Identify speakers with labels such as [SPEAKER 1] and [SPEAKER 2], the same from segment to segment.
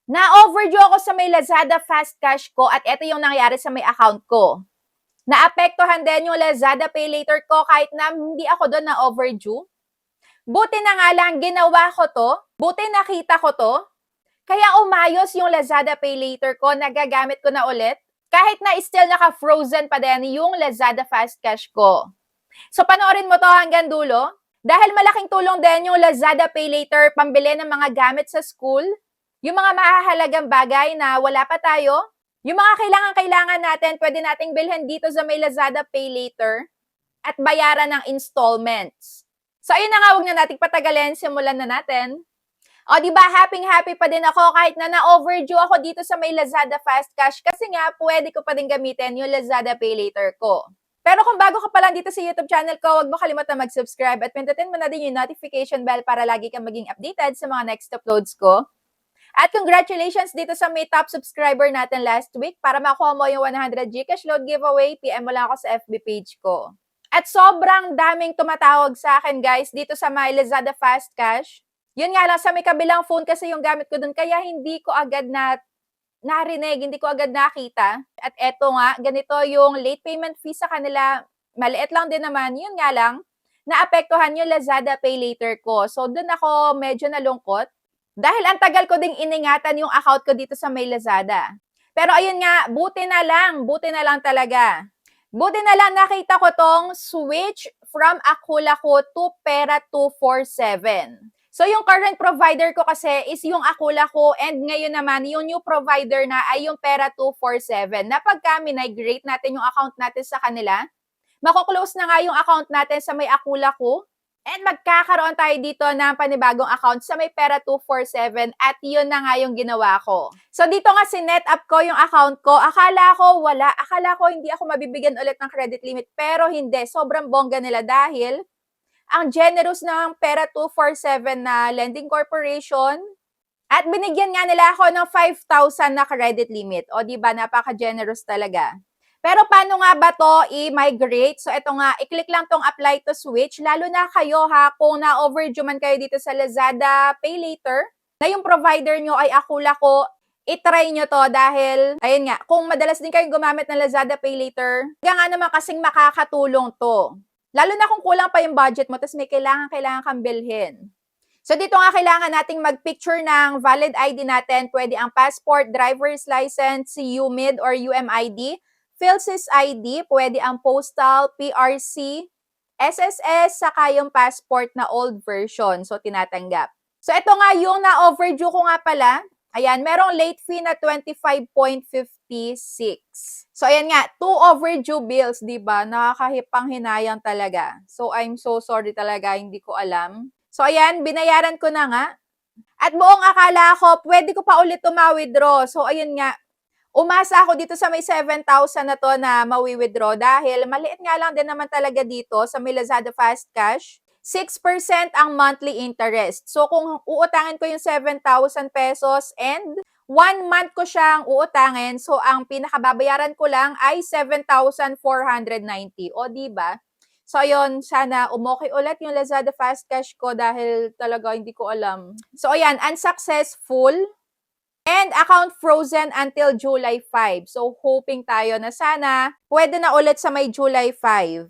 [SPEAKER 1] Na-overdue ako sa may Lazada Fast Cash ko at ito yung nangyari sa may account ko. Naapektuhan din yung Lazada Pay Later ko kahit na hindi ako doon na overdue. Buti na nga lang ginawa ko to, buti nakita ko to, kaya umayos yung Lazada Pay Later ko, nagagamit ko na ulit. Kahit na still naka-frozen pa din yung Lazada Fast Cash ko. So panoorin mo to hanggang dulo. Dahil malaking tulong din yung Lazada Pay Later pambili ng mga gamit sa school, yung mga mahahalagang bagay na wala pa tayo, yung mga kailangan natin, pwede nating bilhin dito sa may Lazada Pay Later at bayaran ng installments. So ayun na nga, huwag na nating patagalin, simulan na natin. O di ba, happy pa din ako kahit na na-overdue ako dito sa may Lazada Fast Cash kasi nga pwede ko pa din gamitin yung Lazada Pay Later ko. Pero kung bago ka pa lang dito sa YouTube channel ko, huwag mo kalimutan mag-subscribe at pindutin mo na din yung notification bell para lagi kang maging updated sa mga next uploads ko. At congratulations dito sa may top subscriber natin last week. Para makuha mo yung 100 Gcash load giveaway, PM mo lang ako sa FB page ko. At sobrang daming tumatawag sa akin guys dito sa may Lazada Fast Cash. Yun nga lang, sa may kabilang phone kasi yung gamit ko dun, kaya hindi ko agad narinig, hindi ko agad nakita. At eto nga, ganito yung late payment fee sa kanila. Maliit lang din naman, yun nga lang, naapektuhan yung Lazada Pay Later ko. So dun ako medyo nalungkot. Dahil ang tagal ko ding iningatan yung account ko dito sa may Lazada. Pero ayun nga, buti na lang talaga. Buti na lang nakita ko tong switch from Akulaku to Pera 247. So yung current provider ko kasi is yung Akulaku and ngayon naman yung new provider na ay yung Pera 247. Na pagka migrate natin yung account natin sa kanila, mako-close na nga yung account natin sa may Akulaku. And magkakaroon tayo dito ng panibagong account sa may Pera 247 at yun na nga yung ginawa ko. So dito nga sinet up ko yung account ko. Akala ko hindi ako mabibigyan ulit ng credit limit pero hindi. Sobrang bongga nila dahil ang generous ng Pera 247 na lending corporation at binigyan nga nila ako ng 5,000 na credit limit. O di ba napaka-generous talaga. Pero paano nga ba to i-migrate? So ito nga, i-click lang tong apply to switch. Lalo na kayo ha, kung na-overdue man kayo dito sa Lazada Pay Later, na yung provider nyo ay Akulaku, i-try nyo to dahil, ayun nga, kung madalas din kayong gumamit ng Lazada Pay Later, kaya nga naman kasing makakatulong to. Lalo na kung kulang pa yung budget mo, tapos may kailangan kang bilhin. So dito nga kailangan nating mag-picture ng valid ID natin. Pwede ang passport, driver's license, UMID or UMID. PhilSys ID, pwede ang postal, PRC, SSS, saka yung passport na old version. So, tinatanggap. So, ito nga yung na-overdue ko nga pala. Ayan, merong late fee na 25.56. So, ayan nga, 2 overdue bills, di ba? Nakakahipang-hinayang talaga. So, I'm so sorry talaga, hindi ko alam. So, ayan, binayaran ko na nga. At buong akala ko, pwede ko pa ulit withdraw. So, ayun nga, umasa ako dito sa may 7,000 na to na mawi-withdraw dahil maliit nga lang din naman talaga dito sa may Lazada Fast Cash. 6% ang monthly interest. So kung uutangin ko yung 7,000 pesos and 1 month ko siyang uutangin, so ang pinakababayaran ko lang ay 7,490. O di ba? So ayun, sana umokay ulit yung Lazada Fast Cash ko dahil talaga hindi ko alam. So ayan, unsuccessful. And account frozen until July 5. So, hoping tayo na sana pwede na ulit sa may July 5.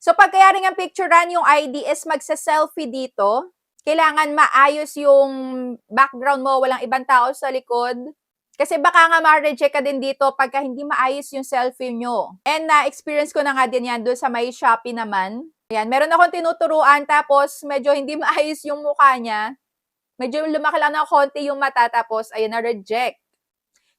[SPEAKER 1] So, pag kaya rin ang picturean yung ID is magsa-selfie dito. Kailangan maayos yung background mo, walang ibang tao sa likod. Kasi baka nga ma-reject ka din dito pagka hindi maayos yung selfie nyo. And na-experience ko na nga din yan doon sa may Shopee naman. Ayan, meron akong tinuturuan tapos medyo hindi maayos yung mukha niya. Medyo lumaki lang ng konti yung mata tapos ayun na-reject.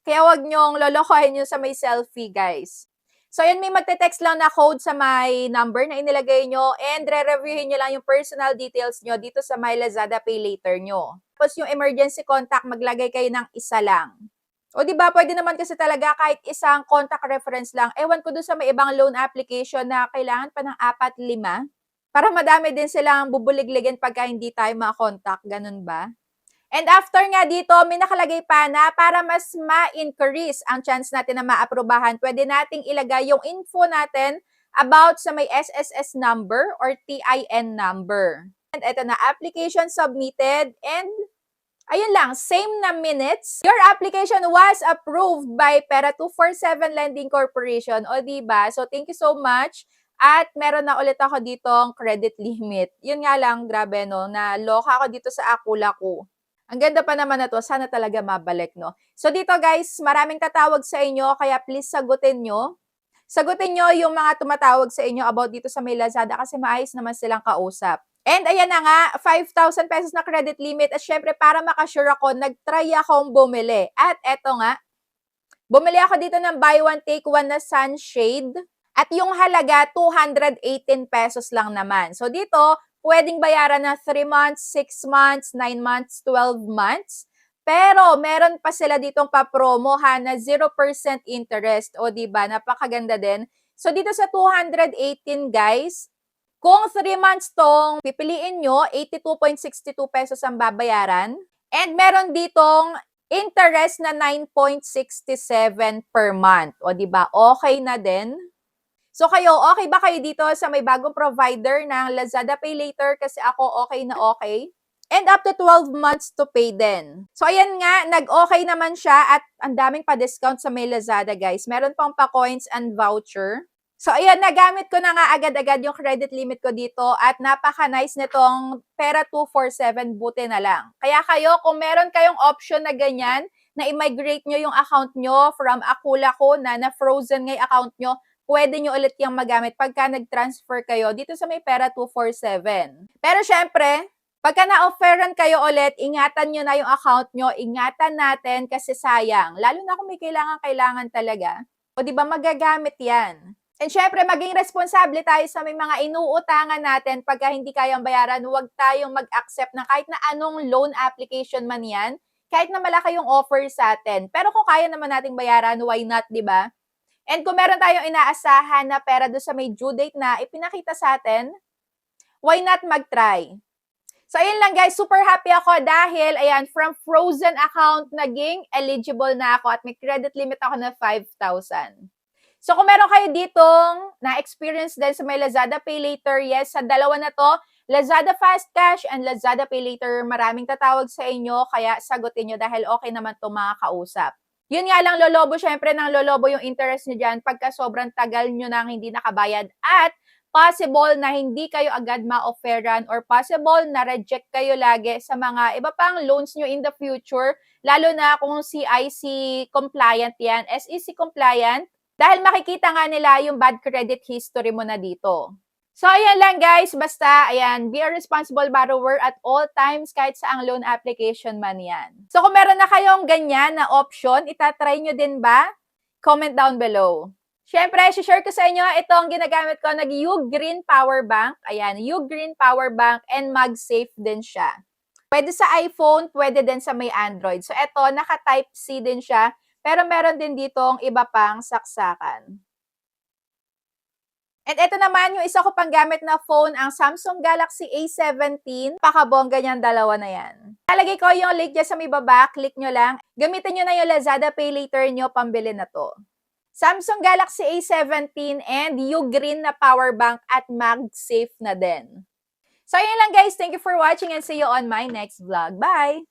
[SPEAKER 1] Kaya wag nyong lolokohin yung sa may selfie, guys. So, ayun, may magte-text lang na code sa may number na inilagay nyo and re-reviewin nyo lang yung personal details nyo dito sa my Lazada Pay Later nyo. Tapos yung emergency contact, maglagay kayo ng isa lang. O di ba pwede naman kasi talaga kahit isang contact reference lang. Ewan ko dun sa may ibang loan application na kailangan pa ng 4-5. Para madami din silang bubuligligin pagka hindi tayo makakontakt. Ganun ba? And after nga dito, may nakalagay pa na para mas ma-increase ang chance natin na maaprubahan, pwede nating ilagay yung info natin about sa may SSS number or TIN number. And ito na, application submitted and Ayun lang, same na minutes. Your application was approved by Pera 247 Lending Corporation. O diba? So thank you so much. At meron na ulit ako ditong credit limit. Yun nga lang, grabe no, na loka ako dito sa Akula ko. Ang ganda pa naman na to, sana talaga mabalik no. So dito guys, maraming tatawag sa inyo, kaya please sagutin nyo. Sagutin nyo yung mga tumatawag sa inyo about dito sa may Lazada kasi maayos naman silang kausap. And ayan na nga, 5,000 pesos na credit limit. At syempre, para makasure ako, nag-try akong bumili. At eto nga, bumili ako dito ng buy one, take one na sunshade. At yung halaga, 218 pesos lang naman. So dito, pwedeng bayaran na 3 months, 6 months, 9 months, 12 months. Pero meron pa sila ditong pa-promo ha na 0% interest. O diba, napakaganda din. So dito sa 218 guys, kung 3 months tong pipiliin nyo, 82.62 pesos ang babayaran. And meron ditong interest na 9.67 per month. O diba, okay na din. So kayo, okay ba kayo dito sa may bagong provider ng Lazada Pay Later? Kasi ako okay na okay. And up to 12 months to pay din. So ayan nga, nag-okay naman siya at ang daming pa-discount sa may Lazada guys. Meron pang pa-coins and voucher. So ayan, nagamit ko na nga agad-agad yung credit limit ko dito at napaka-nice nitong Pera 247, buti na lang. Kaya kayo, kung meron kayong option na ganyan, na i-migrate nyo yung account nyo from Akula ko na frozen nga yung account nyo, pwede nyo ulit yung magamit pagka nag-transfer kayo dito sa may Pera 247. Pero syempre, pagka na-offeran kayo ulit, ingatan nyo na yung account nyo, ingatan natin kasi sayang. Lalo na kung may kailangan talaga. O diba magagamit yan. And syempre, maging responsable tayo sa may mga inuutangan natin pagka hindi kayang bayaran. Huwag tayong mag-accept ng kahit na anong loan application man yan, kahit na malaki yung offer sa atin. Pero kung kaya naman nating bayaran, why not, di ba? And kung meron tayong inaasahan na pera doon sa may due date na ipinakita sa atin, why not mag-try? So, ayun lang guys, super happy ako dahil, ayan, from frozen account, naging eligible na ako at may credit limit ako na 5,000. So, kung meron kayo ditong na-experience din sa may Lazada Pay Later, yes, sa dalawa na to, Lazada Fast Cash and Lazada Pay Later, maraming tatawag sa inyo, kaya sagutin nyo dahil okay naman to mga kausap. Yun nga lang, lolobo, syempre, nang lolobo yung interest nyo dyan pagka sobrang tagal nyo nang hindi nakabayad at possible na hindi kayo agad ma-offeran or possible na reject kayo lagi sa mga iba pang loans nyo in the future, lalo na kung CIC compliant yan, SEC compliant, dahil makikita nga nila yung bad credit history mo na dito. So, ayan lang guys. Basta, ayan, be a responsible borrower at all times kahit saang loan application man yan. So, kung meron na kayong ganyan na option, itatry nyo din ba? Comment down below. Siyempre, share ko sa inyo, itong ginagamit ko, nag-Ugreen Power Bank. Ayan, Ugreen Power Bank and MagSafe din siya. Pwede sa iPhone, pwede din sa may Android. So, ito, naka-Type-C din siya. Pero meron din ditong iba pang saksakan. And ito naman yung isa ko pang gamit na phone, ang Samsung Galaxy A17. Pakabongga niyan, dalawa na yan. Lalagay ko yung link dyan sa may baba, click nyo lang. Gamitin nyo na yung Lazada Pay Later nyo, pambili na to. Samsung Galaxy A17 and Ugreen na power bank at MagSafe na din. So yun lang guys, thank you for watching and see you on my next vlog. Bye!